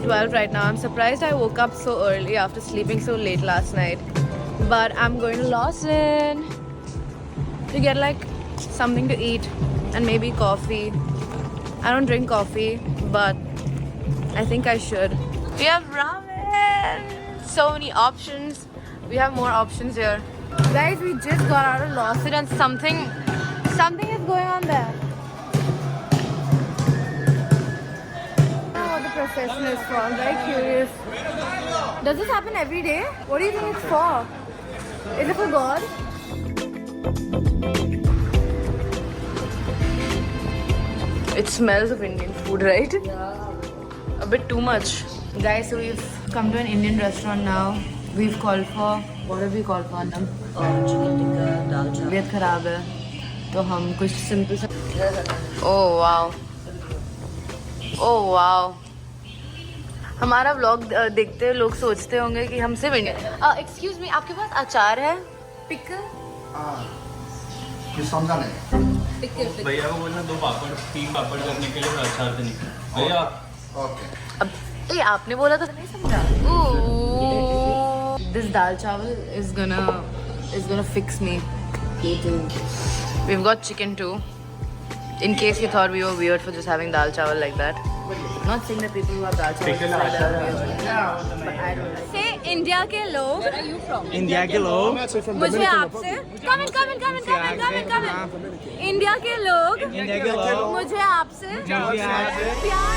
12 right now. I'm surprised I woke up so early after sleeping so late last night. But I'm going to Lawson to get like something to eat and maybe coffee. I don't drink coffee, but I think I should. We have ramen! So many options. We have more options here. Guys, we just got out of Lawson and something is going on there. I don't know what the procession is for. I'm very curious. Does this happen every day? What do you think it's for? Is it for God? It smells of Indian food, right? Yeah. A bit too much. Guys, so we've come to an Indian restaurant now. We've called for, what have we called for, Anam? Chicken tikka, dal chawal. तबीयत खराब है तो हम कुछ simple सा oh wow oh wow हमारा vlog देखते हुए लोग सोचते होंगे कि हम सिर्फ इंडियन एक्सक्यूज मी आपके पास अचार है पिकल कुछ समझा नहीं पिकल भैया को बोलना 2 पापड़ 3 पापड़ करने के लिए अचार से निकल भैया ओके अब ये आपने बोला तो नहीं समझा दिस दाल चावल is gonna fix me. We've got chicken too. In case you thought we were weird for just having dal chawal like that. Not saying that people who have dal chawal Pickle like that are acha. weird. But I don't like. Say India के लोग. Where are you from? India के लोग मुझे आपसे come in. India के लोग मुझे आपसे प्यार.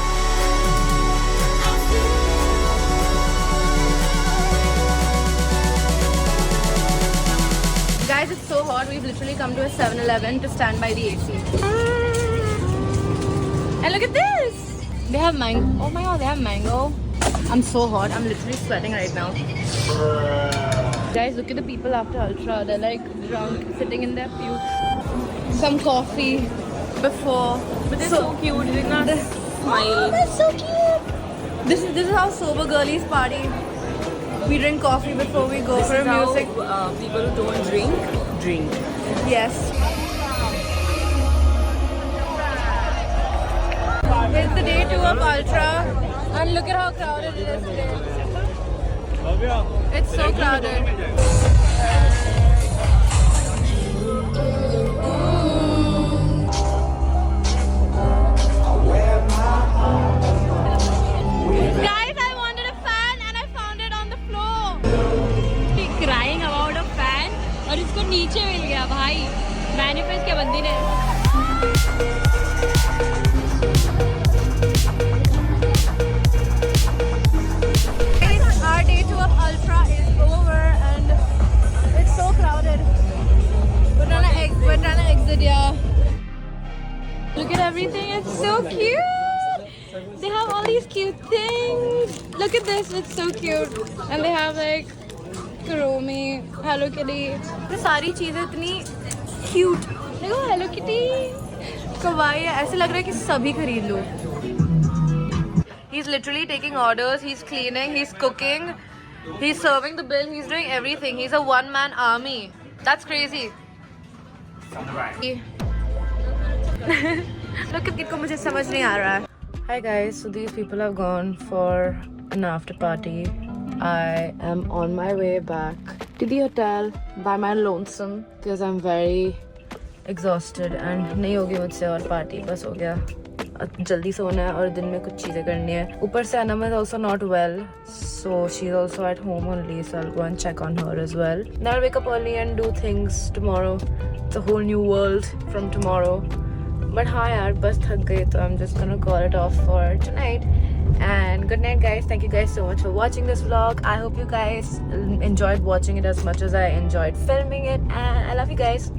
Guys, it's so hot. We've literally come to a 7-Eleven to stand by the AC. And look at this! They have mango. Oh my god, they have mango. I'm so hot. I'm literally sweating right now. Guys, look at the people after Ultra. They're like drunk, sitting in their pew. Some coffee before. But they're so cute. They're not smile. Oh, that's so cute. This is how sober girlies party. We drink coffee before we go for music. People who don't drink. Yes. It's the day 2 of Ultra, and look at how crowded it is today. It's so crowded. Guys, I wanted a fan and I found it on the floor. He's crying about a fan और इसको नीचे मिल गया भाई. Manifest के बंदी ने. Our day 2 of Ultra is over and it's so crowded. We're trying to exit, yeah. Look at everything. It's so cute. They have all these cute things. Look at this. It's so cute. And they have like Kuromi, Hello Kitty. ये सारी चीजें इतनी cute. देखो Hello Kitty. kawaii है. ऐसे लग रहा है कि सभी खरीद लो. He's literally taking orders. He's cleaning. He's cooking. He's serving the bill. He's doing everything. He's a one-man army. That's crazy. Look at it. मुझे समझ नहीं आ रहा है. Hi guys. So these people have gone for an after party. I am on my way back to the hotel by my lonesome because I'm very exhausted and नहीं होगी मुझसे और party बस हो गया. जल्दी सोना है और दिन में कुछ चीज़ें करनी है. ऊपर से Anam is also not well, so she's also at home only, so I'll go and check on her as well. Then I'll wake up early and do things tomorrow. It's a whole new world from tomorrow. But हाँ यार बस थक गई तो I'm just gonna call it off for tonight. And good night guys. Thank you guys so much for watching this vlog. I hope you guys enjoyed watching it as much as I enjoyed filming it, and I love you guys.